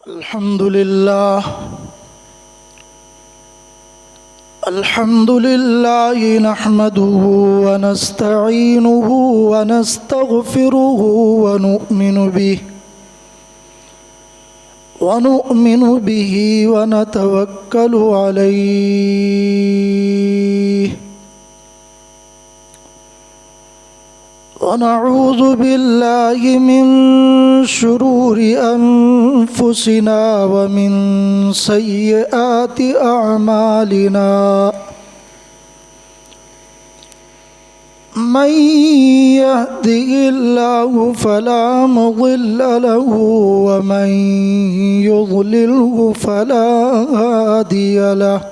अल्हम्दुलिल्लाह नहमदुहु व नस्तईनुहु व नस्तगफिरुहु व नुअमिनु बिही व नतवक्कलु अलैहि व नऊज़ु बिल्लाहि मिन शुरूरि अनफुसिना व मिन सय्यिआति अअमालिना मन यहदिहिल्लाहु फला मुज़िल्ल लहु व मन युज़लिल्हु फला हादिय लहु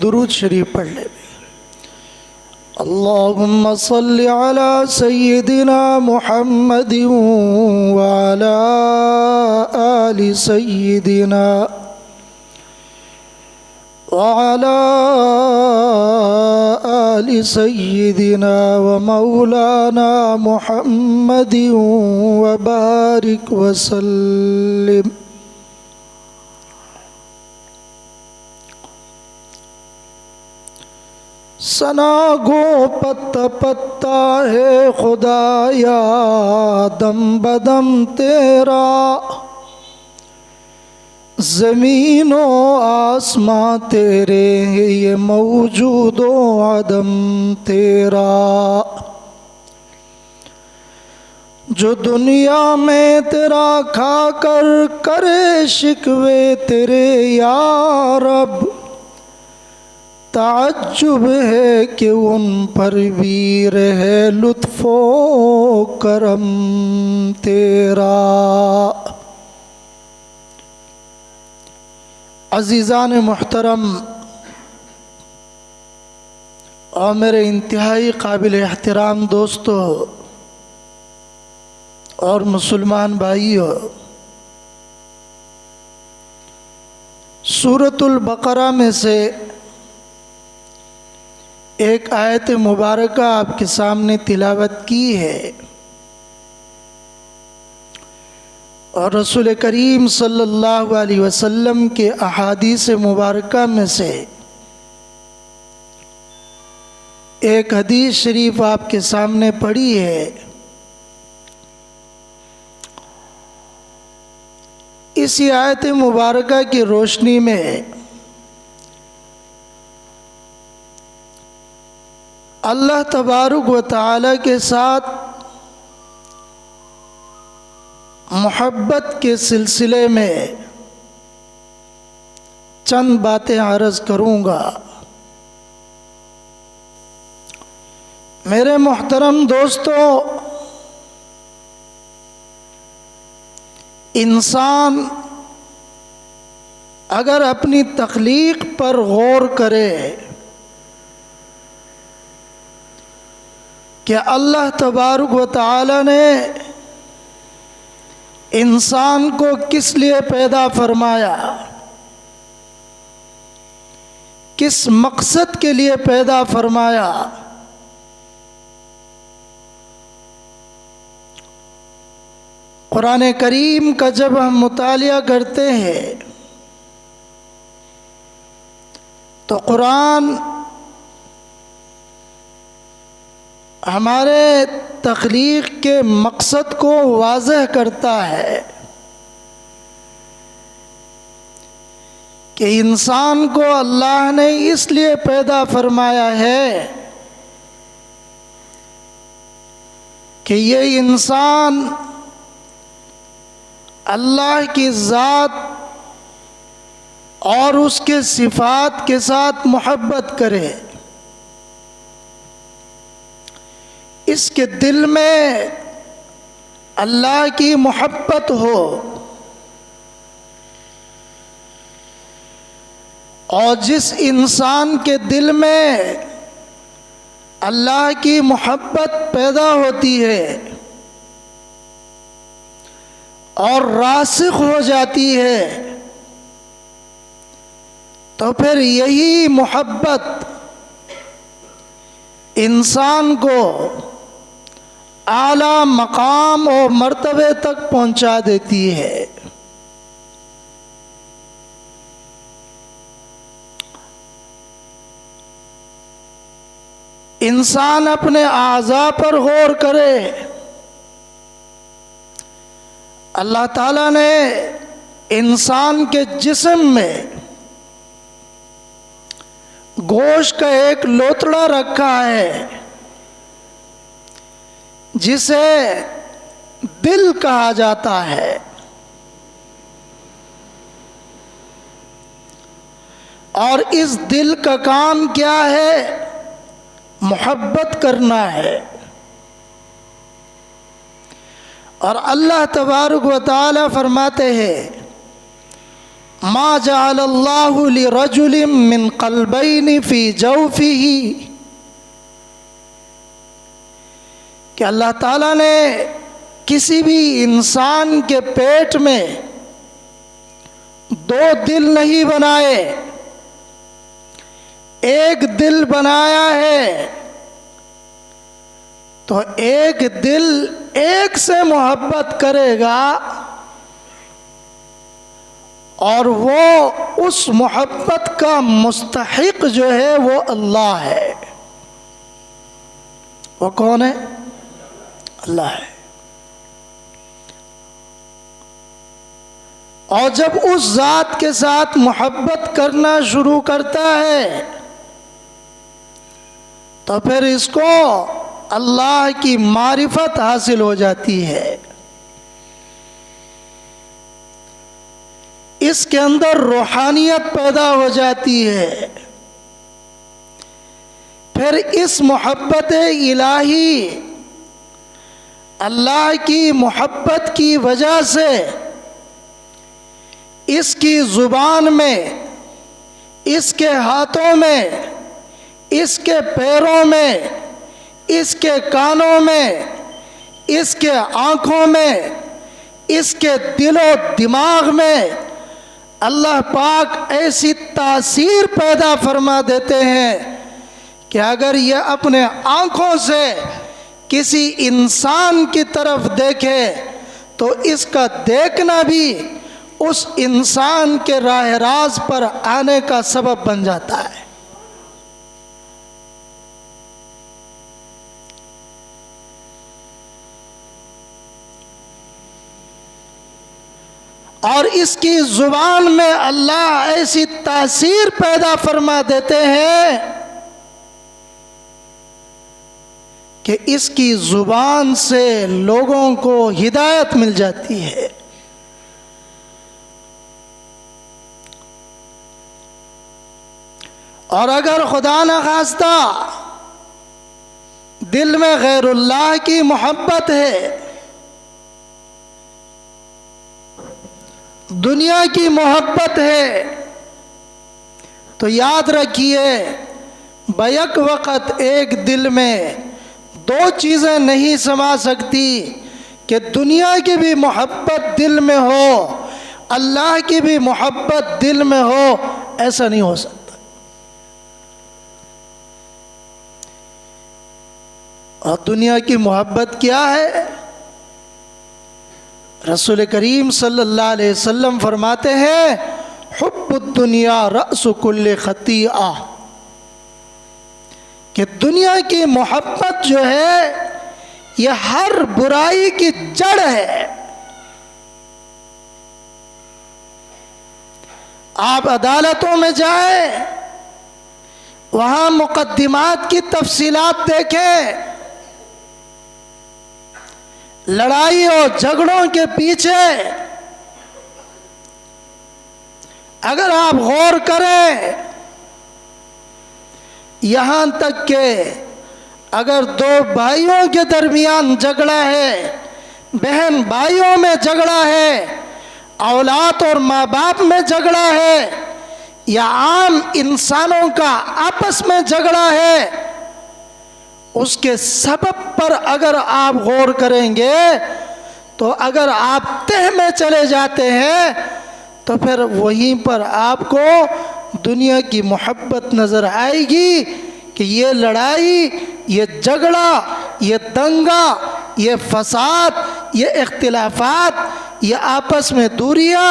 दुरूद शरीफ पढ़ ले। अल्लाहुम्मा सल्लि अला सय्यिदिना मुहम्मदिन व अला आलि सय्यिदिना व अला आलि सय्यिदिना व मौलाना मुहम्मदिन व बारिक व सल्लिम। सना गो पत्ता पत्ता है खुदाया दम बदम तेरा ज़मीनो आसमां तेरे ये मौजूदो आदम तेरा जो दुनिया में तेरा खाकर करे शिकवे तेरे या रब ताज्जुब है कि उन पर भी रहे लुत्फ़ो करम तेरा। अज़ीज़ान मुहतरम और मेरे इंतहाई काबिल एहतराम दोस्तों और मुसलमान भाइयों, सूरतुल बकरा में से एक आयत मुबारका आपके सामने तिलावत की है और रसूल करीम सल्लल्लाहु अलैहि वसल्लम के अहादीस मुबारका में से एक हदीस शरीफ आपके सामने पढ़ी है। इसी आयत मुबारका की रोशनी में अल्लाह तबारुक व तआला के साथ मोहब्बत के सिलसिले में चंद बातें अर्ज़ करूँगा। मेरे मोहतरम दोस्तों, इंसान अगर अपनी तख्लीक पर गौर करे कि अल्लाह तबारुक व तआला ने इंसान को किस लिए पैदा फरमाया, किस मकसद के लिए पैदा फरमाया, कुरान करीम का जब हम मुतालिया करते हैं तो कुरान हमारे तख्लीक के मकसद को वाज़ह करता है कि इंसान को अल्लाह ने इसलिए पैदा फरमाया है कि ये इंसान अल्लाह की ज़ात और उसके सिफ़ात के साथ मोहब्बत करे, इसके दिल में अल्लाह की मोहब्बत हो और जिस इंसान के दिल में अल्लाह की मोहब्बत पैदा होती है और रासिख हो जाती है तो फिर यही मोहब्बत इंसान को आला मकाम और मर्तबे तक पहुंचा देती है। इंसान अपने आज़ा पर गौर करे। अल्लाह ताला ने इंसान के जिस्म में गोश्त का एक लोथड़ा रखा है जिसे दिल कहा जाता है और इस दिल का काम क्या है? मोहब्बत करना है। और अल्लाह तबारक व तआला फरमाते हैं मा जअलल्लाहु लिरजुलिन मिन क़ल्बैनि फ़ी जौफ़िही, कि अल्लाह ताला ने किसी भी इंसान के पेट में दो दिल नहीं बनाए, एक दिल बनाया है। तो एक दिल एक से मोहब्बत करेगा और वो उस मोहब्बत का मुस्तहिक जो है वो अल्लाह है। वो कौन है? अल्लाह है। और जब उस ज़ात के साथ मोहब्बत करना शुरू करता है तो फिर इसको अल्लाह की मारिफत हासिल हो जाती है। इसके अंदर रूहानियत पैदा हो जाती है। फिर इस मोहब्बत इलाही, अल्लाह की मोहब्बत की वजह से इसकी ज़ुबान में इसके हाथों में, इसके पैरों में, इसके कानों में, इसके आँखों में, इसके दिलो दिमाग में अल्लाह पाक ऐसी तासीर पैदा फरमा देते हैं कि अगर यह अपने आँखों से किसी इंसान की तरफ देखे तो इसका देखना भी उस इंसान के राह राज पर आने का सबब बन जाता है। और इसकी जुबान में अल्लाह ऐसी तासीर पैदा फरमा देते हैं कि इसकी जुबान से लोगों को हिदायत मिल जाती है। और अगर खुदा न खास्ता दिल में गैरुल्लाह की मोहब्बत है, दुनिया की मोहब्बत है, तो याद रखिए बैक वक़्त एक दिल में दो चीज़ें नहीं समा सकती कि दुनिया की भी मोहब्बत दिल में हो, अल्लाह की भी मोहब्बत दिल में हो, ऐसा नहीं हो सकता। और दुनिया की मोहब्बत क्या है? रसूल करीम सल्लल्लाहु अलैहि वसल्लम फरमाते हैं, हुब्बुद दुनिया रअसु कुल्ली खतीआ, कि दुनिया की मोहब्बत जो है यह हर बुराई की जड़ है। आप अदालतों में जाएं, वहां मुकद्दिमात की तफसीलात देखें, लड़ाई और झगड़ों के पीछे अगर आप गौर करें, यहाँ तक कि अगर दो भाइयों के दरमियान झगड़ा है, बहन भाइयों में झगड़ा है, औलाद और माँ बाप में झगड़ा है, या आम इंसानों का आपस में झगड़ा है, उसके सबब पर अगर आप गौर करेंगे तो अगर आप तह में चले जाते हैं तो फिर वहीं पर आपको दुनिया की मोहब्बत नज़र आएगी कि ये लड़ाई, ये झगड़ा, ये दंगा, ये फसाद, ये इख्तिलाफात, ये आपस में दूरियां,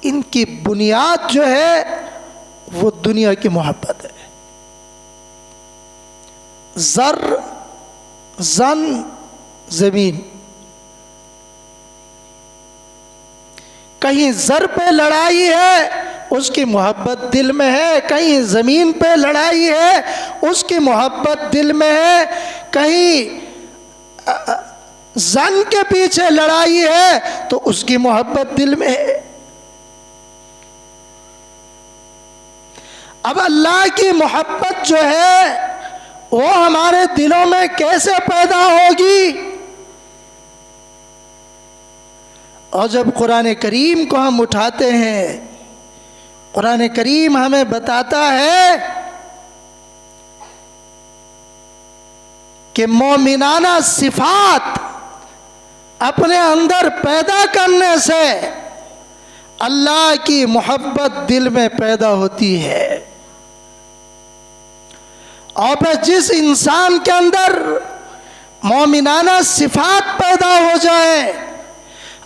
इनकी बुनियाद जो है वो दुनिया की मोहब्बत है। ज़र, ज़न, ज़मीन, कहीं ज़र पे लड़ाई है उसकी मोहब्बत दिल में है, कहीं ज़मीन पे लड़ाई है उसकी मोहब्बत दिल में है, कहीं ज़न के पीछे लड़ाई है तो उसकी मोहब्बत दिल में है। अब अल्लाह की मोहब्बत जो है वो हमारे दिलों में कैसे पैदा होगी? और जब कुरान करीम को हम उठाते हैं, कुरान करीम हमें बताता है कि मोमिनाना सिफात अपने अंदर पैदा करने से अल्लाह की मोहब्बत दिल में पैदा होती है। और फिर जिस इंसान के अंदर मोमिनाना सिफात पैदा हो जाए,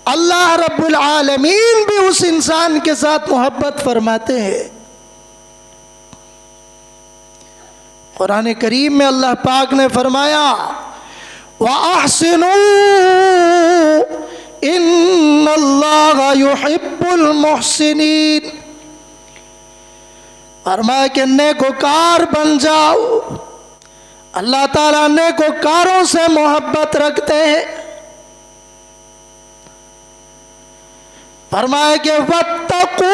अल्लाह रब्बुल आलमीन भी उस इंसान के साथ मोहब्बत फरमाते हैं। कुरान करीम में अल्लाह पाक ने फरमाया, व अहसिनू इन्नल्लाहा युहिब्बुल मुहसिनीन, फरमाया कि नेकोकार बन जाओ, अल्लाह ताला नेकोकारों से मोहब्बत रखते हैं। फरमाया कि वत्तकू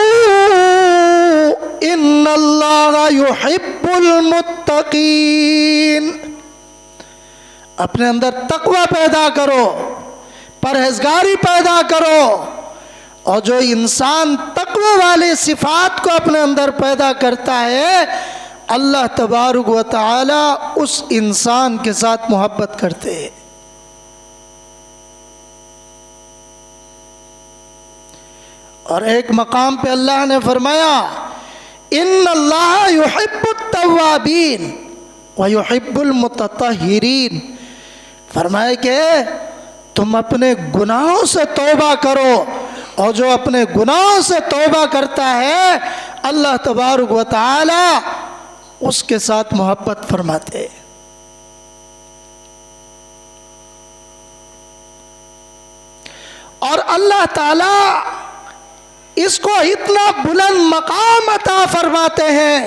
इन्नल्लाहा युहिब्बुल मुत्तकीन, अपने अंदर तकवा पैदा करो, परहेजगारी पैदा करो, और जो इंसान तक़वा वाले सिफात को अपने अंदर पैदा करता है, अल्लाह तबारक व तआला उस इंसान के साथ मोहब्बत करते हैं। और एक मकाम पे अल्लाह ने फरमाया, इन्नल्लाह युहिब्बुत तव्वाबीन व युहिब्बुल मुतत्तहिरीन। फरमाया कि तुम अपने गुनाहों से तौबा करो, और जो अपने गुनाहों से तौबा करता है अल्लाह तबारक व तआला उसके साथ मोहब्बत फरमाते। और अल्लाह ताला इसको इतना बुलंद मकाम अता फरमाते हैं,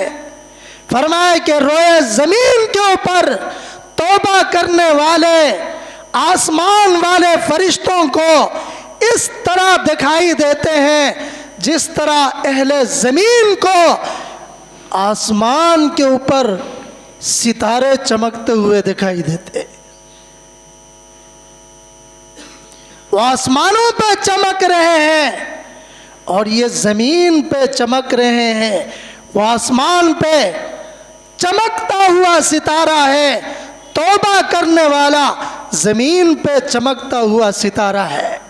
फरमाए कि रोए जमीन के ऊपर तौबा करने वाले आसमान वाले फरिश्तों को इस तरह दिखाई देते हैं जिस तरह अहले ज़मीन को आसमान के ऊपर सितारे चमकते हुए दिखाई देते। वो आसमानों पे चमक रहे हैं और ये ज़मीन पे चमक रहे हैं। वो आसमान पे चमकता हुआ सितारा है, तौबा करने वाला ज़मीन पे चमकता हुआ सितारा है।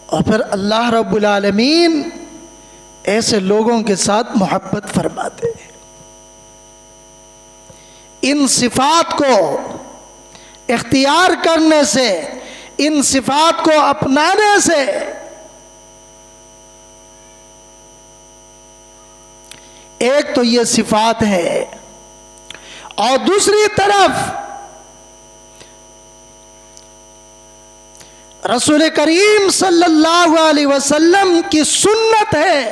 और फिर अल्लाह रब्बुल आलमीन ऐसे लोगों के साथ मोहब्बत फरमाते हैं। इन सिफात को इख्तियार करने से, इन सिफात को अपनाने से एक तो ये सिफात है, और दूसरी तरफ रसूल करीम सल्लल्लाहु अलैहि वसल्लम की सुन्नत है।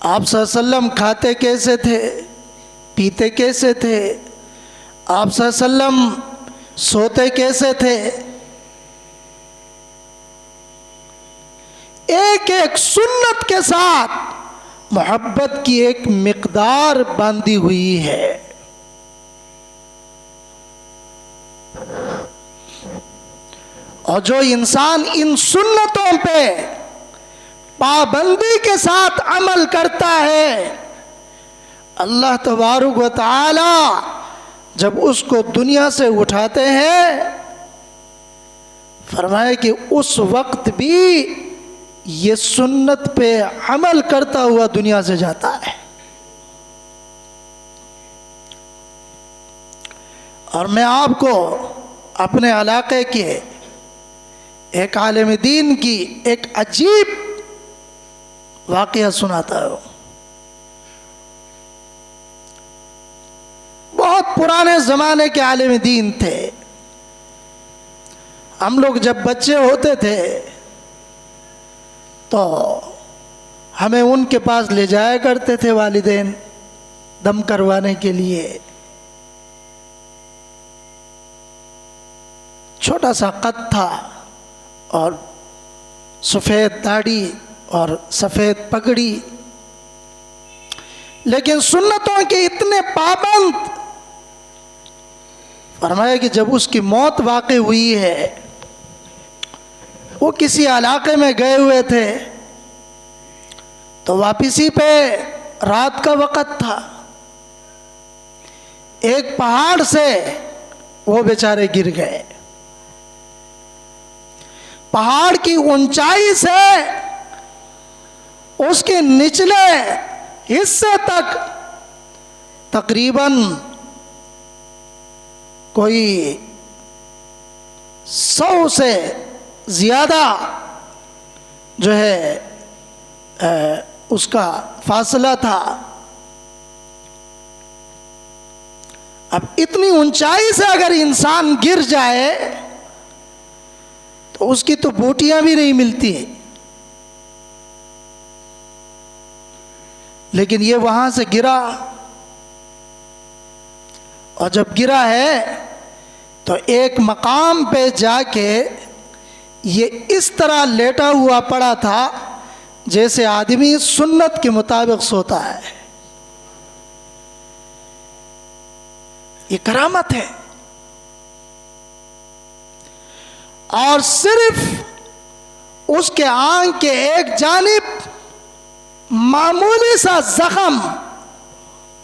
आप सल्लल्लाहु अलैहि वसल्लम खाते कैसे थे, पीते कैसे थे, आप सल्लल्लाहु अलैहि वसल्लम सोते कैसे थे, एक एक सुन्नत के साथ मोहब्बत की एक मिकदार बांधी हुई है। और जो इंसान इन सुन्नतों पे पाबंदी के साथ अमल करता है, अल्लाह तबारक व तआला जब उसको दुनिया से उठाते हैं, फरमाए कि उस वक्त भी ये सुन्नत पे अमल करता हुआ दुनिया से जाता है। और मैं आपको अपने इलाके के एक आलिम दीन की एक अजीब वाक़या सुनाता हूँ। बहुत पुराने ज़माने के आलिम दीन थे। हम लोग जब बच्चे होते थे तो हमें उनके पास ले जाया करते थे वालिदैन दम करवाने के लिए। छोटा सा कद था और सफ़ेद दाढ़ी और सफ़ेद पगड़ी, लेकिन सुन्नतों के इतने पाबंद। फरमाया कि जब उसकी मौत वाक़ई हुई है, वो किसी इलाके में गए हुए थे, तो वापसी पे रात का वक़्त था। एक पहाड़ से वो बेचारे गिर गए। पहाड़ की ऊंचाई से उसके निचले हिस्से तक तकरीबन कोई 100 से ज़्यादा जो है उसका फासला था। अब इतनी ऊंचाई से अगर इंसान गिर जाए तो उसकी तो बोटियां भी नहीं मिलती है, लेकिन ये वहां से गिरा। और जब गिरा है तो एक मकाम पे जाके ये इस तरह लेटा हुआ पड़ा था जैसे आदमी सुन्नत के मुताबिक सोता है। ये करामत है। और सिर्फ उसके आंख के एक जानिब मामूली सा जख्म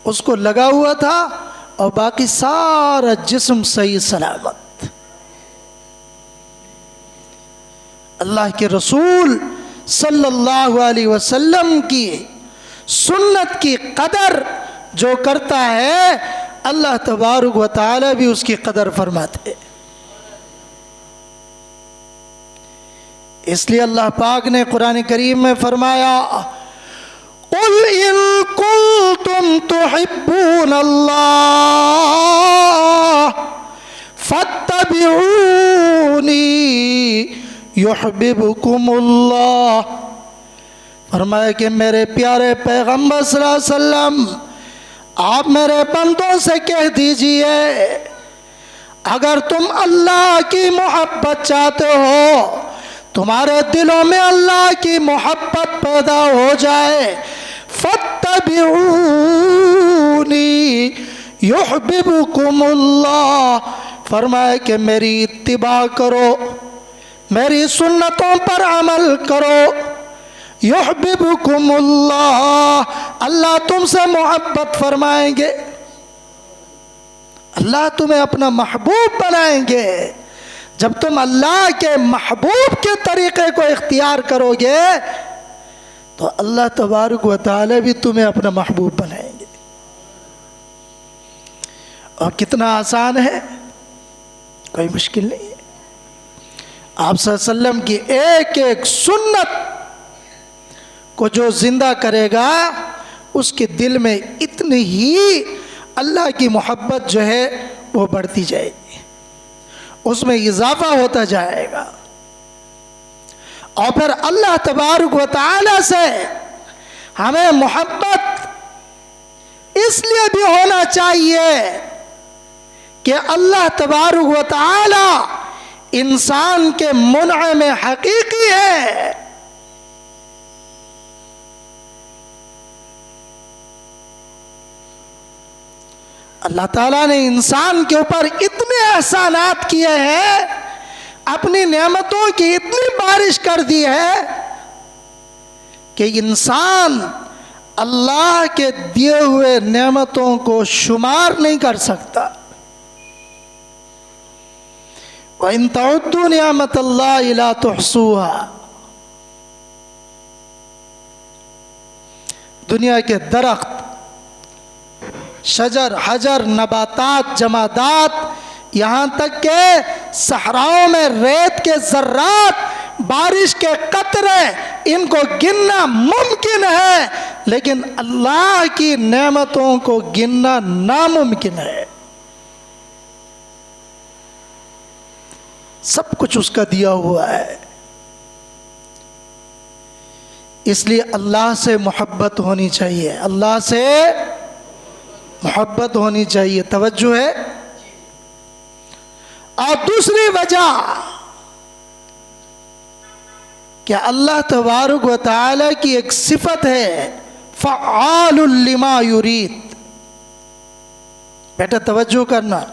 उसको लगा हुआ था और बाकी सारा जिस्म सही सलामत। अल्लाह के रसूल सल्लल्लाहु अलैहि वसल्लम की सुन्नत की कदर जो करता है, अल्लाह तबारक व तआला भी उसकी कदर फरमाते हैं। इसलिए अल्लाह पाक ने कुरान करीम में फरमाया, कुल इन कुंतुम तुहिब्बून अल्लाह फत्तबिऊनी युहब्बिबुकुमुल्लाह। फरमाया कि मेरे प्यारे पैगंबर सल्लल्लाहु अलैहि वसल्लम, आप मेरे बंदों से कह दीजिए, अगर तुम अल्लाह की मोहब्बत चाहते हो, तुम्हारे दिलों में अल्लाह की मोहब्बत पैदा हो जाए, फत्तबिऊनी युहब्बिबुकुमुल्लाह। फरमाया कि मेरी इत्तिबा करो, मेरी सुन्नतों पर अमल करो, युहब्बिबुकुमुल्लाह, अल्लाह तुमसे मोहब्बत फरमाएंगे, अल्लाह तुम्हें अपना महबूब बनाएंगे। जब तुम अल्लाह के महबूब के तरीक़े को इख्तियार करोगे तो अल्लाह तबारक व तआला भी तुम्हें अपना महबूब बनाएंगे। और कितना आसान है, कोई मुश्किल नहीं है। आप सल्लल्लाहु अलैहि वसल्लम की एक एक सुन्नत को जो जिंदा करेगा, उसके दिल में इतनी ही अल्लाह की मोहब्बत जो है वो बढ़ती जाएगी, उसमें इजाफा होता जाएगा। और फिर अल्लाह तबारक व तआला से हमें मोहब्बत इसलिए भी होना चाहिए कि अल्लाह तबारक व तआला इंसान के मुनअम में हकीकी है। अल्लाह ताला ने इंसान के ऊपर इतने एहसानात किए हैं, अपनी नेमतों की इतनी बारिश कर दी है कि इंसान अल्लाह के दिए हुए नेमतों को शुमार नहीं कर सकता। व इन तउद्दू निअमतल्लाहि ला तुहसूहा। दुनिया के दरख्त, शजर, हजर, नबातात, जमादात, यहाँ तक के सहराओं में रेत के ज़र्रात, बारिश के कतरे, इनको गिनना मुमकिन है, लेकिन अल्लाह की नेमतों को गिनना नामुमकिन है। सब कुछ उसका दिया हुआ है। इसलिए अल्लाह से मोहब्बत होनी चाहिए, अल्लाह से मोहब्बत होनी चाहिए। तवज्जो है। और दूसरी वजह कि अल्लाह तबारक व तआला की एक सिफत है, फ़अआलुल लिमा युरीद। बेटा तवज्जो करना,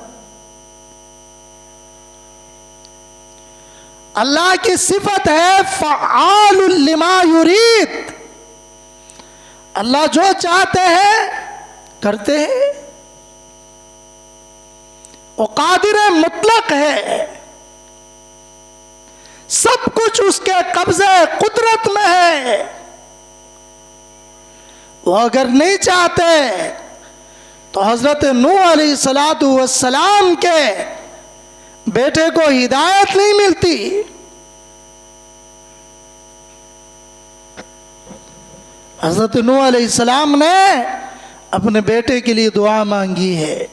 अल्लाह की सिफत है फ़अआलुल लिमा युरीद। अल्लाह जो चाहते हैं करते हैं। वो कादिर मुतलक है, सब कुछ उसके कब्जे कुदरत में है। वो अगर नहीं चाहते तो हजरत नूह अलैहिस्सलातु वस्सलाम के बेटे को हिदायत नहीं मिलती। हजरत नूह अलैहिस्सलाम ने अपने बेटे के लिए दुआ मांगी है,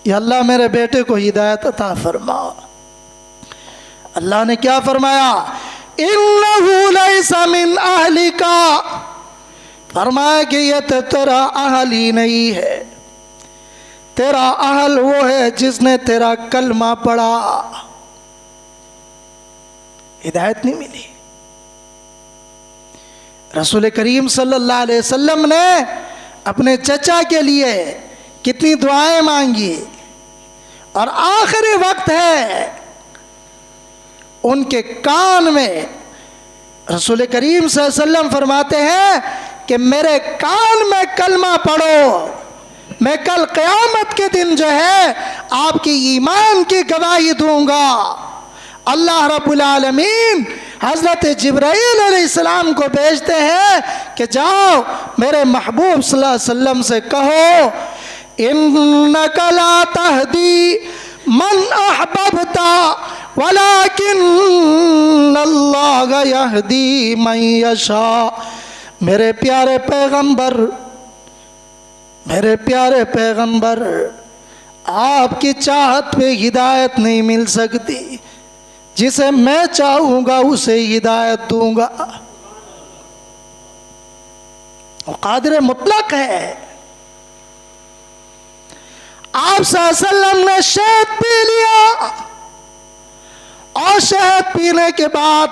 या अल्लाह मेरे बेटे को हिदायत अता फरमा। अल्लाह ने क्या फरमाया, इन्नहु लैसा मिन अहलिका। फरमाया कि ये तो तेरा अहल ही नहीं है, तेरा अहल वो है जिसने तेरा कलमा पढ़ा। हिदायत नहीं मिली। रसूल करीम सल्लल्लाहु अलैहि वसल्लम ने अपने चचा के लिए कितनी दुआएं मांगी, और आखिरी वक्त है, उनके कान में रसूल करीम सल्लल्लाहु अलैहि वसल्लम फरमाते हैं कि मेरे कान में कलमा पढ़ो, मैं कल क़यामत के दिन जो है आपकी ईमान की गवाही दूंगा। अल्लाह रब्बुल आलमीन हज़रत जिब्राईल अलैहिस्सलाम को भेजते हैं कि जाओ मेरे महबूब सल्लल्लाहु अलैहि वसल्लम से कहो, इन्नका ला तहदी मन अहबब्ता वलाकिन्नल्लाह यहदी मन यशा। मेरे प्यारे पैगंबर, मेरे प्यारे पैगंबर, आपकी चाहत पे हिदायत नहीं मिल सकती, जिसे मैं चाहूँगा उसे हिदायत दूंगा। क़ादिर मुतलक है। आप सल्लल्लाहु अलैहि वसल्लम ने शहद पी लिया, और शहद पीने के बाद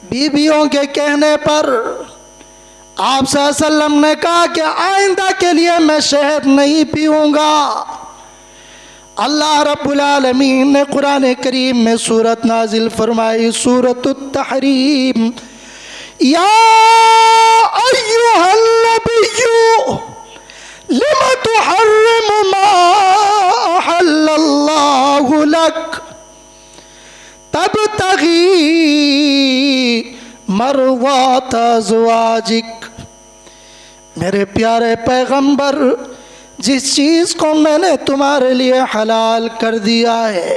बीवियों के कहने पर आप सल्लल्लाहु अलैहि वसल्लम ने कहा कि आइंदा के लिए मैं शहद नहीं पीऊंगा। अल्लाह रब्बुल आलमीन ने कुरान करीम में सूरत नाजिल फरमाई, सूरतुत तहरीम, या अय्युहन नबिय्यु लिमा तुहर्रिमु मा अहल्लल्लाहु लक तबतगी मरवात अज़वाजिक। मेरे प्यारे पैगंबर, जिस चीज़ को मैंने तुम्हारे लिए हलाल कर दिया है,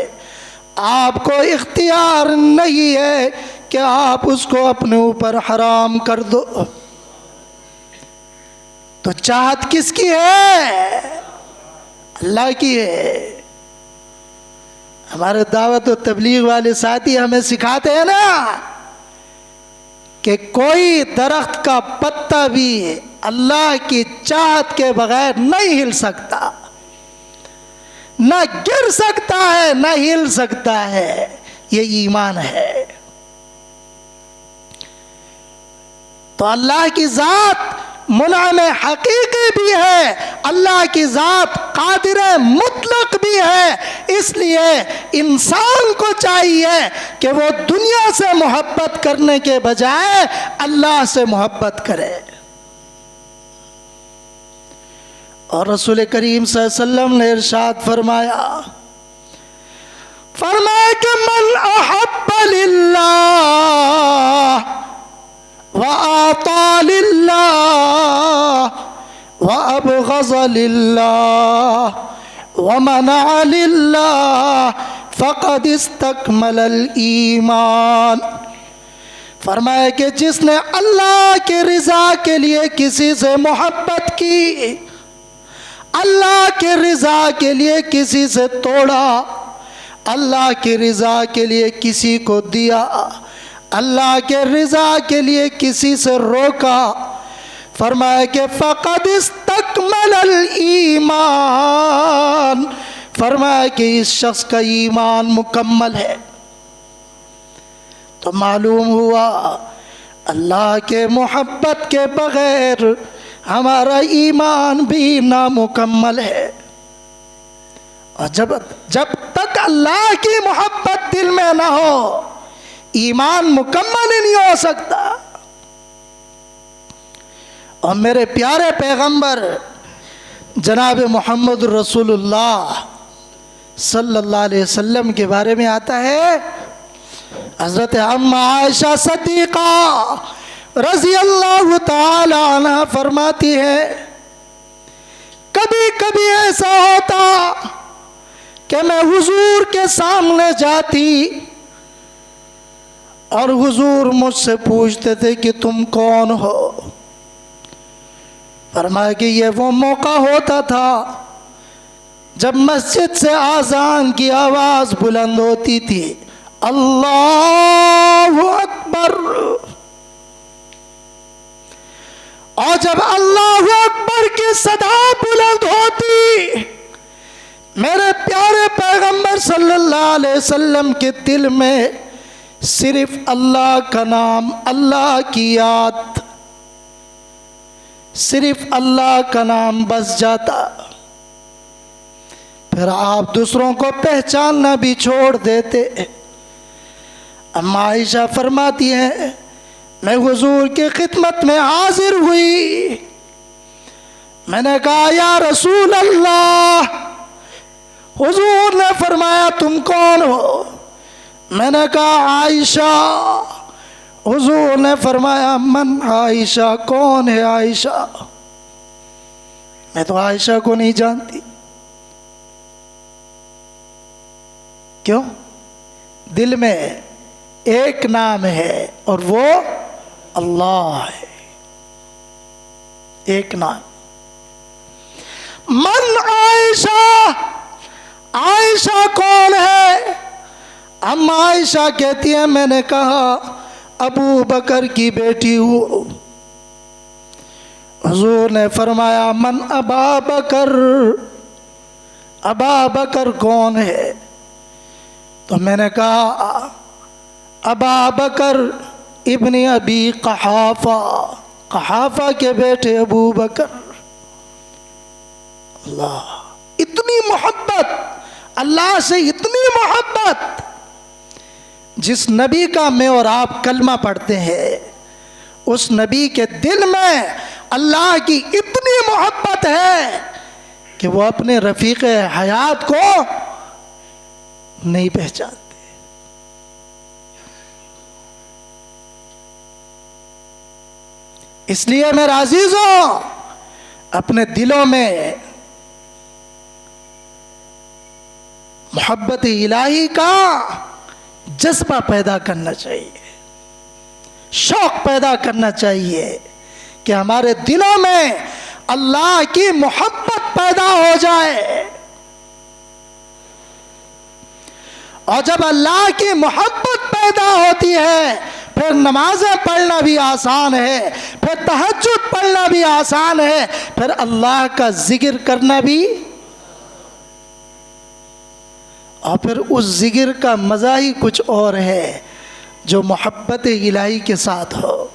आपको इख्तियार नहीं है कि आप उसको अपने ऊपर हराम कर दो। तो चाहत किसकी है? अल्लाह की है। हमारे दावत और तबलीग वाले साथी हमें सिखाते हैं ना कि कोई दरख्त का पत्ता भी अल्लाह की चाहत के बगैर नहीं हिल सकता, ना गिर सकता है, ना हिल सकता है। ये ईमान है। तो अल्लाह की ज़ात मुनाम हकीकी भी है, अल्लाह की ज़ात कादिर मुतलक भी है। इसलिए इंसान को चाहिए कि वो दुनिया से मोहब्बत करने के बजाय अल्लाह से मोहब्बत करे। और रसूल करीम सल्लल्लाहु अलैहि वसल्लम ने इरशाद फरमाया कि मन अहब्ब लिल्लाह व आता लिल्लाह व अबग़ज़ लिल्लाह व मना लिल्लाह फ़क़द इस्तकमलल ईमान। फरमाया कि जिसने अल्लाह के रिज़ा के लिए किसी से मोहब्बत की, अल्लाह के रिज़ा के लिए किसी से तोड़ा, अल्लाह की रिज़ा के लिए किसी को दिया, अल्लाह के रिज़ा के लिए किसी से रोका, फरमाया कि फ़क़द इस्तकमलल ईमान। फरमाया कि इस शख्स का ईमान मुकम्मल है। तो मालूम हुआ अल्लाह के मोहब्बत के बग़ैर हमारा ईमान भी नामुकम्मल है। और जब तक अल्लाह की मोहब्बत दिल में ना हो, ईमान मुकम्मल ही नहीं हो सकता। और मेरे प्यारे पैगंबर जनाब मोहम्मद रसूलुल्लाह सल्लल्लाहु अलैहि वसल्लम के बारे में आता है, हज़रत अम्मा आयशा सद्दीक़ा रज़ी अल्लाह ताला अन्हा फरमाती है, कभी कभी ऐसा होता कि मैं हुजूर के सामने जाती और हुजूर मुझसे पूछते थे कि तुम कौन हो। फरमाया कि ये वो मौका होता था जब मस्जिद से आज़ान की आवाज़ बुलंद होती थी, अल्लाहु अकबर। और जब अल्लाहु अकबर की सदा बुलंद होती, मेरे प्यारे पैगंबर सल्लल्लाहु अलैहि वसल्लम के दिल में सिर्फ अल्लाह का नाम, अल्लाह की याद, सिर्फ अल्लाह का नाम बस जाता, फिर आप दूसरों को पहचानना भी छोड़ देते। अम्मा आयशा फरमाती है, मैं हुजूर की खिदमत में हाजिर हुई। मैंने कहा, या रसूल अल्लाह। हुजूर ने फरमाया, तुम कौन हो? मैंने कहा, आयशा। हुजूर ने फरमाया, मन आयशा? कौन है आयशा? मैं तो आयशा को नहीं जानती। क्यों? दिल में एक नाम है और वो अल्लाह है। एक नाम। मन आयशा? आयशा कौन है? अम्मा आयशा कहती है, मैंने कहा अबू बकर की बेटी हूँ। हुजूर ने फरमाया, मन अबा बकर? अबा बकर कौन है? तो मैंने कहा, अबा बकर इब्न अबी कहाफा, कहाफा के बेटे अबू बकर। अल्लाह, इतनी मोहब्बत, अल्लाह से इतनी मोहब्बत। जिस नबी का मैं और आप कलमा पढ़ते हैं, उस नबी के दिल में अल्लाह की इतनी मोहब्बत है कि वो अपने रफीक हयात को नहीं पहचानते। इसलिए मेरे अजीजों, अपने दिलों में मोहब्बत इलाही का जज्बा पैदा करना चाहिए, शौक पैदा करना चाहिए कि हमारे दिलों में अल्लाह की मोहब्बत पैदा हो जाए। और जब अल्लाह की मोहब्बत पैदा होती है, फिर नमाजें पढ़ना भी आसान है, फिर तहज्जुद पढ़ना भी आसान है, फिर अल्लाह का जिक्र करना भी। और फिर उस जिक्र का मज़ा ही कुछ और है जो मोहब्बत इलाही के साथ हो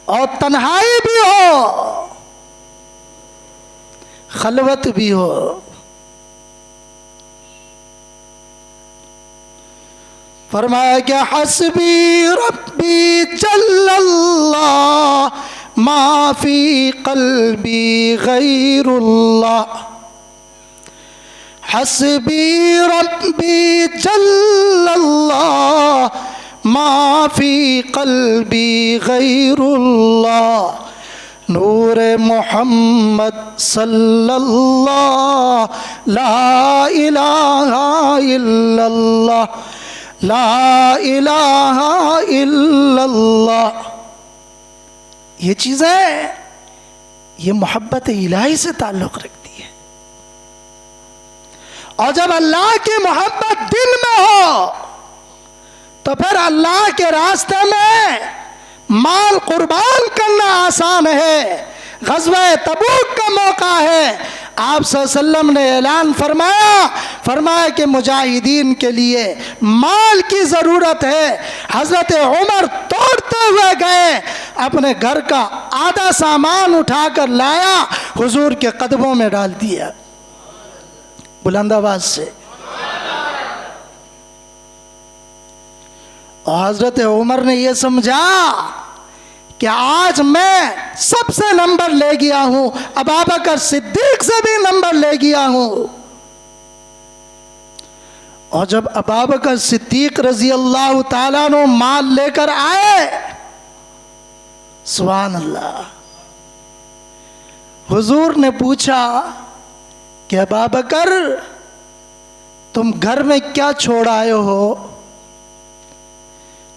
और तन्हाई भी हो, खलवत भी हो। फरमाया क्या, हस्बी रब्बी जल्लल्लाह मा फी क़ल्बी गैरुल्लाह। हस्बी रब्बी जल्लल्लाह मा फी क़ल्बी गैरुल्लाह। नूर मोहम्मद सल्लल्लाह ला इलाहा इल्लल्लाह, ला इलाहा इल्लल्लाह। ये चीज़ें, ये मोहब्बत इलाही से ताल्लुक़ रखती है। और जब अल्लाह की मोहब्बत दिल में हो, तो फिर अल्लाह के रास्ते में माल कुर्बान करना आसान है। ग़ज़वा तबूक का मौका है, आप सल्लल्लाहु अलैहि वसल्लम ने ऐलान फरमाया कि मुजाहिदीन के लिए माल की ज़रूरत है। हज़रत उमर तोड़ते हुए गए, अपने घर का आधा सामान उठाकर लाया, हुजूर के कदमों में डाल दिया बुलंद आवाज से। और हज़रत उमर ने यह समझा कि आज मैं सबसे नंबर ले गया हूं, अबू बकर सिद्दीक से भी नंबर ले गया हूं। और जब अबू बकर सिद्दीक रजी अल्लाह ताला अन्हु माल लेकर आए, सुभान अल्लाह, हुजूर ने पूछा कि अबू बकर तुम घर में क्या छोड़ आए हो?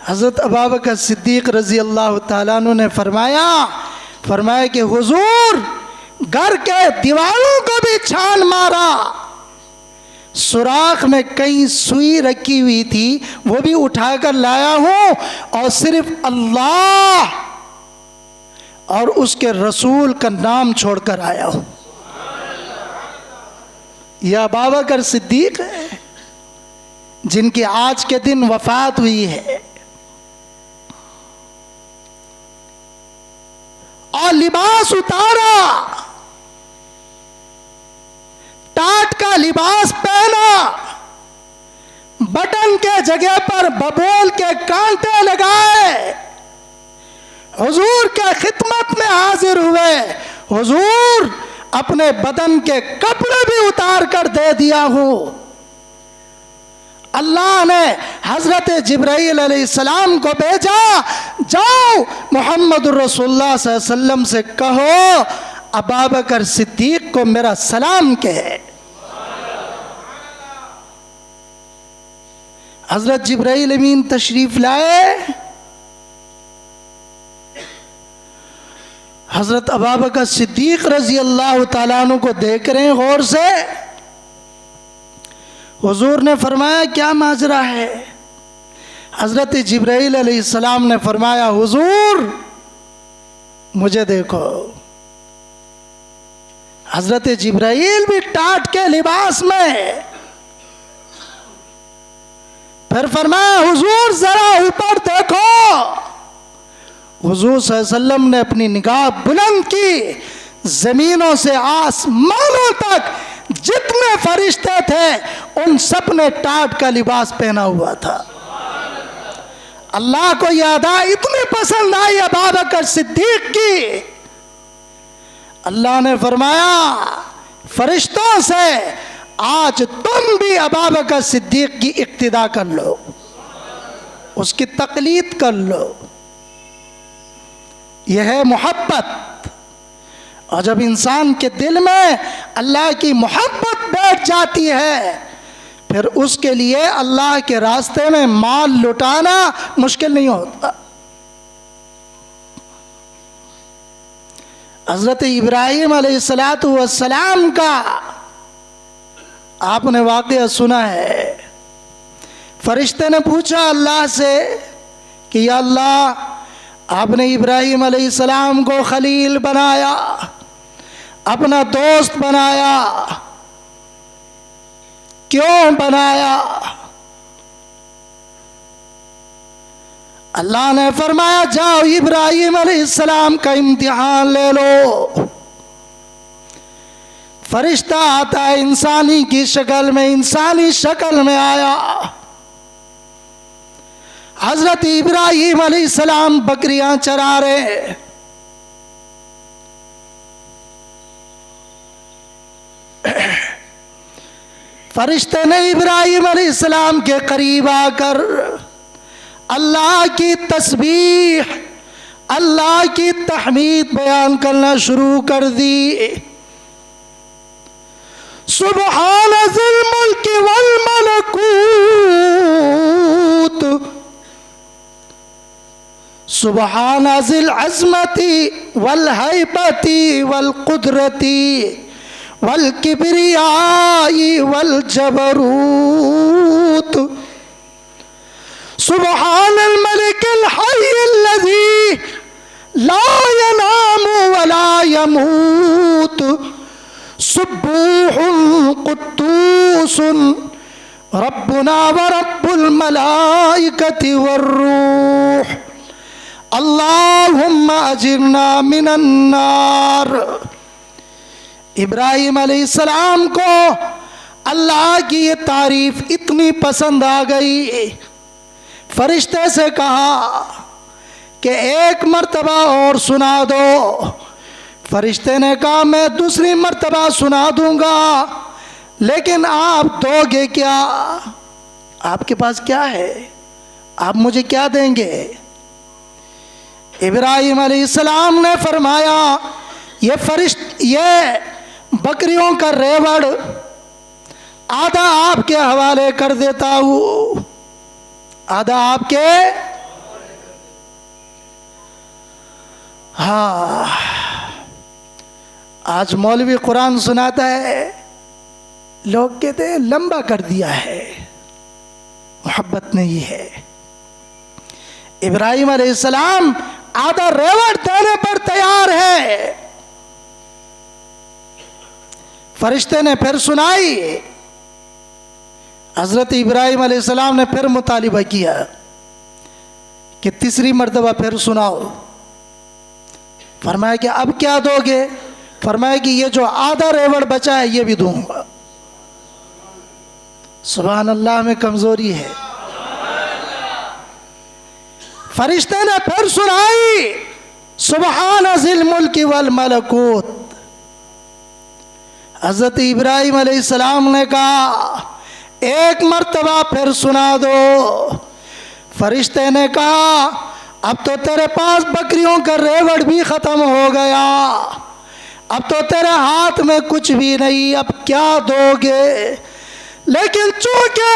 हज़रत अबू बकर सिद्दीक रज़ी अल्लाह ताला अन्हु ने फरमाया कि हुजूर, घर के दीवारों को भी छान मारा, सुराख में कहीं सुई रखी हुई थी वो भी उठाकर लाया हूँ, और सिर्फ अल्लाह और उसके रसूल का नाम छोड़कर आया हूँ। यह अबू बकर सिद्दीक है जिनकी आज के दिन वफात हुई है। लिबास उतारा, टाट का लिबास पहना, बटन के जगह पर बबूल के कांटे लगाए, हुजूर के खिदमत में हाजिर हुए। हुजूर, अपने बदन के कपड़े भी उतार कर दे दिया हूं। अल्लाह ने हजरत जिब्राइल अलैहिस्सलाम को भेजा, जाओ मोहम्मद रसूलुल्लाह सल्लल्लाहु अलैहि वसल्लम से कहो अबू बकर सिद्दीक को मेरा सलाम कहे। हजरत जिब्राइल अमीन तशरीफ लाए, हजरत अबू बकर सिद्दीक रजी अल्लाह तआला अन्हु को देख रहे हैं गौर से। हुजूर ने फरमाया क्या माजरा है? हजरत जिब्राइल अलैहिस्सलाम ने फरमाया हुजूर मुझे देखो। हजरत जिब्राइल भी टाट के लिबास में, फिर फरमाया हुजूर जरा ऊपर देखो। हुजूर सल्लल्लाहु अलैहि वसल्लम ने अपनी निगाह बुलंद की, जमीनों से आसमानों तक जितने फरिश्ते थे उन सब ने टाट का लिबास पहना हुआ था। अल्लाह को यह अदा इतनी पसंद आई अबू बकर सिद्दीक की, अल्लाह ने फरमाया फरिश्तों से आज तुम भी अबू बकर सिद्दीक की इक्तिदा कर लो, उसकी तकलीद कर लो। यह है मोहब्बत। और जब इंसान के दिल में अल्लाह की मोहब्बत बैठ जाती है, फिर उसके लिए अल्लाह के रास्ते में माल लुटाना मुश्किल नहीं होता। हजरत इब्राहिम अलैहिस्सलातु वस्सलाम का आपने वाक़या सुना है। फरिश्ते ने पूछा अल्लाह से कि या अल्लाह, आपने इब्राहिम अलैहिस्सलाम को खलील बनाया, अपना दोस्त बनाया, क्यों बनाया? अल्लाह ने फरमाया जाओ इब्राहिम अलैहिस्सलाम का इम्तिहान ले लो। फरिश्ता आता है इंसानी की शक्ल में, इंसानी शक्ल में आया। हजरत इब्राहिम अलैहिस्सलाम बकरियां चरा रहे, फरिश्ते ने इब्राहिम अलैहिस्सलाम के करीब आकर अल्लाह की तस्बीह, अल्लाह की तहमीद बयान करना शुरू कर दी। सुबहान ज़िल मुल्क वल मलकूत, सुबहान ज़िल अज़मती वल हैबती वल कुदरती वल किब्रियाई वल जबरूत, सुबहानल मलिकिल हय्यिल लज़ी ला यनामु वला यमूत, सुब्बूहुल कुद्दूसुन रब्बुना व रब्बुल मलाइकति वर्रूह, अल्लाहुम्मा अजिरना मिनन नार। इब्राहिम अलैहिस्सलाम को अल्लाह की ये तारीफ इतनी पसंद आ गई, फरिश्ते से कहा कि एक मर्तबा और सुना दो। फरिश्ते ने कहा मैं दूसरी मर्तबा सुना दूंगा, लेकिन आप दोगे क्या? आपके पास क्या है? आप मुझे क्या देंगे? इब्राहिम अलैहिस्सलाम ने फरमाया ये बकरियों का रेवड़ आधा आपके हवाले कर देता हूं, आधा आपके। हाँ, आज मौलवी कुरान सुनाता है, लोग कहते हैं लंबा कर दिया है। मोहब्बत नहीं है। इब्राहिम अलैहिस्सलाम आधा रेवड़ देने पर तैयार है। फरिश्ते ने फिर सुनाई, हजरत इब्राहिम अलैहिस्सलाम ने फिर मुतालिबा किया कि तीसरी मर्तबा फिर सुनाओ। फरमाया कि अब क्या दोगे? फरमाया कि ये जो आधा रेवड़ बचा है ये भी दूंगा। सुभान अल्लाह में कमजोरी है। फरिश्ते ने फिर सुनाई, सुबहान ज़िल मुल्क वल मलकूत। हज़रत इब्राहीम अलैहिस्सलाम ने कहा, एक मर्तबा फिर सुना दो। फरिश्ते ने कहा, अब तो तेरे पास बकरियों का रेवड़ भी ख़त्म हो गया, अब तो तेरे हाथ में कुछ भी नहीं, अब क्या दोगे? लेकिन चूंकि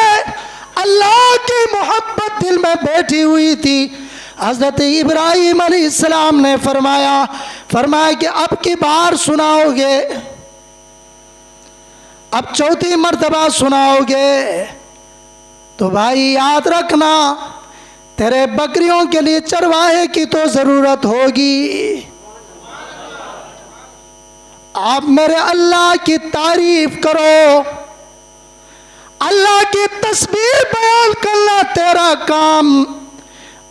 अल्लाह की मोहब्बत दिल में बैठी हुई थी, हज़रत इब्राहीम अलैहिस्सलाम ने फरमाया कि अब की बार सुनाओगे, अब चौथी मर्तबा सुनाओगे तो भाई याद रखना, तेरे बकरियों के लिए चरवाहे की तो ज़रूरत होगी। आप मेरे अल्लाह की तारीफ करो, अल्लाह की तस्बीह बयान करना तेरा काम,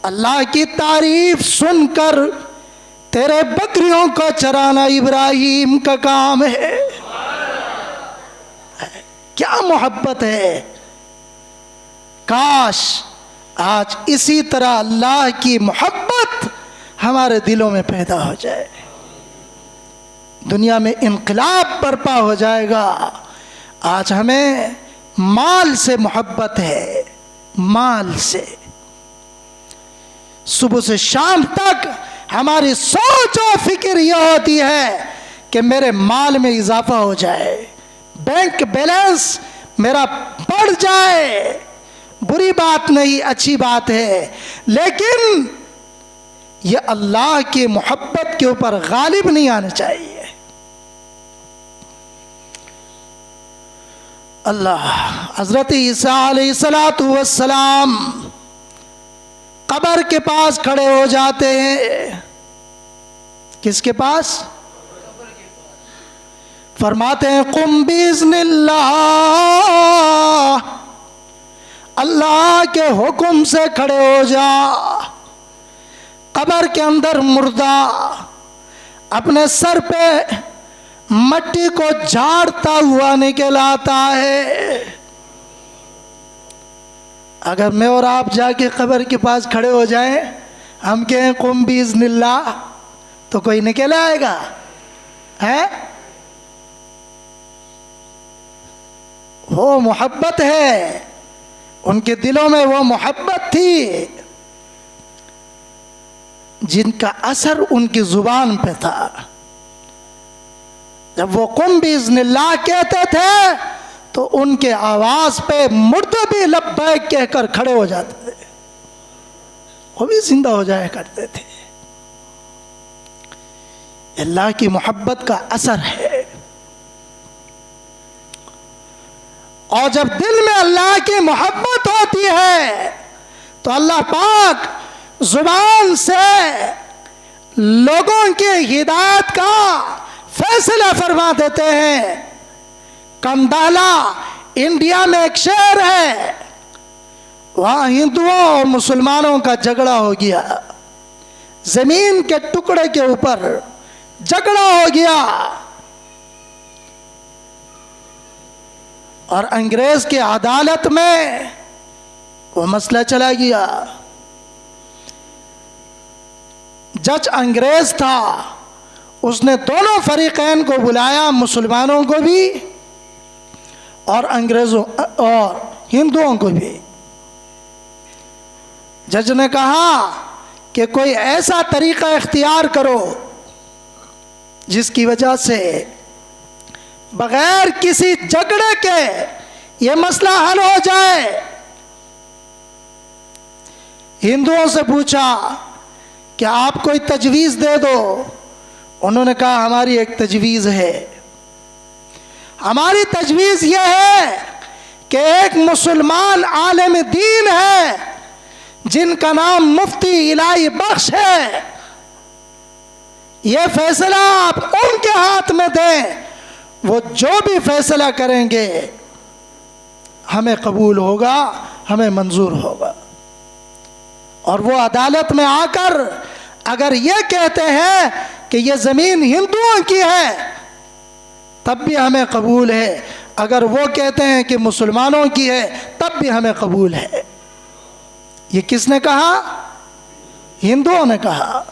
अल्लाह की तारीफ सुनकर तेरे बकरियों को चराना इब्राहीम का काम है। क्या मोहब्बत है! काश आज इसी तरह अल्लाह की मोहब्बत हमारे दिलों में पैदा हो जाए, दुनिया में इनकलाब बर्पा हो जाएगा। आज हमें माल से मोहब्बत है, माल से। सुबह से शाम तक हमारी सोच और फिक्र यह होती है कि मेरे माल में इजाफा हो जाए, बैंक बैलेंस मेरा बढ़ जाए। बुरी बात नहीं, अच्छी बात है, लेकिन यह अल्लाह की मोहब्बत के ऊपर गालिब नहीं आना चाहिए। अल्लाह हज़रत ईसा अलैहिस्सलातु वस्सलाम कब्र के पास खड़े हो जाते हैं। किसके पास? फरमाते हैं, कुम बिइज़्निल्लाह, अल्लाह के हुक्म से खड़े हो जा। कब्र के अंदर मुर्दा अपने सर पे मट्टी को झाड़ता हुआ निकल आता है। अगर मैं और आप जाके कब्र के पास खड़े हो जाएं, हम कहें कुम बिइज़्निल्लाह, तो कोई निकल आएगा? है वो मोहब्बत है, उनके दिलों में वो मोहब्बत थी जिनका असर उनकी जुबान पे था। जब वो कुम बिइज़्निल्लाह कहते थे तो उनके आवाज पे मुर्दे भी लब्बैक कहकर खड़े हो जाते थे, वो भी जिंदा हो जाया करते थे। अल्लाह की मोहब्बत का असर है। और जब दिल में अल्लाह की मोहब्बत होती है तो अल्लाह पाक जुबान से लोगों की हिदायत का फैसला फरमा देते हैं। कंडाला इंडिया में एक शहर है, वहां हिंदुओं और मुसलमानों का झगड़ा हो गया, जमीन के टुकड़े के ऊपर झगड़ा हो गया और अंग्रेज की अदालत में वो मसला चला गया। जज अंग्रेज था, उसने दोनों फरीकैन को बुलाया, मुसलमानों को भी और अंग्रेजों और हिंदुओं को भी। जज ने कहा कि कोई ऐसा तरीका इख्तियार करो जिसकी वजह से बगैर किसी झगड़े के ये मसला हल हो जाए। हिंदुओं से पूछा कि आप कोई तजवीज़ दे दो। उन्होंने कहा हमारी एक तजवीज़ है, हमारी तजवीज़ यह है कि एक मुसलमान आलिम दीन है जिनका नाम मुफ्ती इलाही बख्श है, यह फैसला आप उनके हाथ में दें, वो जो भी फैसला करेंगे हमें कबूल होगा, हमें मंजूर होगा। और वो अदालत में आकर अगर ये कहते हैं कि ये ज़मीन हिंदुओं की है, तब भी हमें कबूल है। अगर वो कहते हैं कि मुसलमानों की है, तब भी हमें कबूल है। ये किसने कहा? हिंदुओं ने कहा।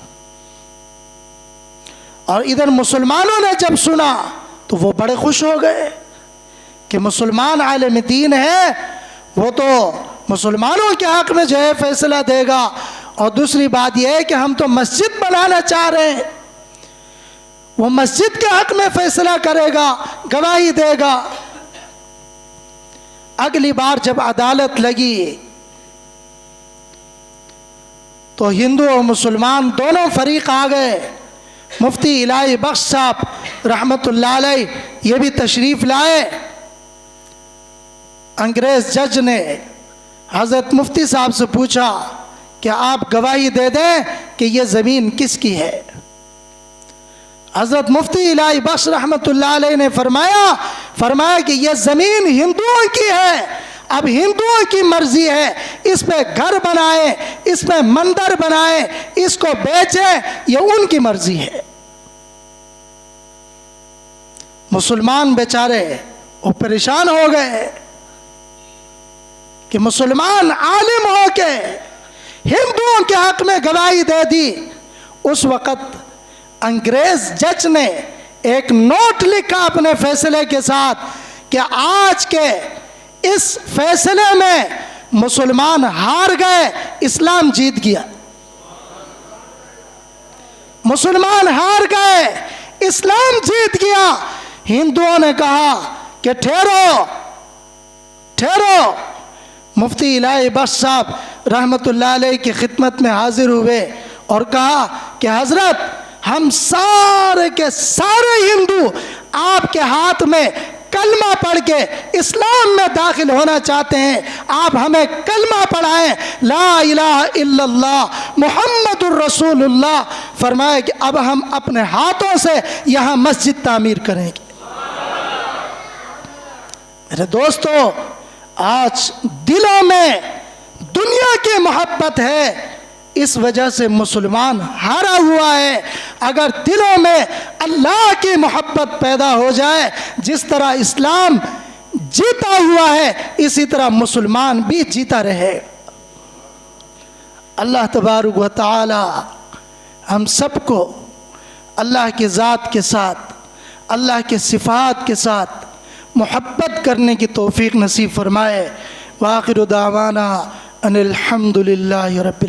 और इधर मुसलमानों ने जब सुना तो वो बड़े खुश हो गए कि मुसलमान आलिम दीन है, वो तो मुसलमानों के हक़ में जो है फैसला देगा। और दूसरी बात यह है कि हम तो मस्जिद बनाना चाह रहे हैं, वो मस्जिद के हक़ में फैसला करेगा, गवाही देगा। अगली बार जब अदालत लगी तो हिंदू और मुसलमान दोनों फरीक आ गए। मुफ्ती इलाही बख्श साहब रहमतुल्लाह अलैह ये भी तशरीफ़ लाए। अंग्रेज़ जज ने हज़रत मुफ्ती साहब से पूछा कि आप गवाही दे दें कि ये ज़मीन किसकी है। हज़रत मुफ्ती इलाही बख्श रहमतुल्लाह अलैह ने फरमाया कि ये ज़मीन हिंदुओं की है। अब हिंदुओं की मर्जी है, इस पे घर बनाए, इस पे मंदिर बनाए, इसको बेचे, ये उनकी मर्जी है। मुसलमान बेचारे वो परेशान हो गए कि मुसलमान आलिम हो के हिंदुओं के हक में गवाही दे दी। उस वक़्त अंग्रेज जज ने एक नोट लिखा अपने फैसले के साथ कि आज के इस फैसले में मुसलमान हार गए, इस्लाम जीत गया। मुसलमान हार गए, इस्लाम जीत गया। हिंदुओं ने कहा कि ठहरो ठहरो। मुफ्ती इलाही बख्श साहब रहमतुल्लाह अलैह की खिदमत में हाजिर हुए और कहा कि हज़रत, हम सारे के सारे हिंदू आपके हाथ में कलमा पढ़ के इस्लाम में दाखिल होना चाहते हैं। आप हमें कलमा पढ़ाएं, ला इलाहा इल्लल्लाह मुहम्मदुर रसूलुल्लाह। फरमाया कि अब हम अपने हाथों से यहाँ मस्जिद तामीर करेंगे। मेरे दोस्तों, आज दिलों में दुनिया की मोहब्बत है, इस वजह से मुसलमान हारा हुआ है। अगर दिलों में अल्लाह की मोहब्बत पैदा हो जाए, जिस तरह इस्लाम जीता हुआ है, इसी तरह मुसलमान भी जीता रहे। अल्लाह तबारक व तआला हम सबको अल्लाह की ज़ात के साथ, अल्लाह के सिफ़ात के साथ मोहब्बत करने की तौफ़ीक़ नसीब फरमाए। व आखिरु दावाना अनिल हम्दुलिल्लाहि रब्बिल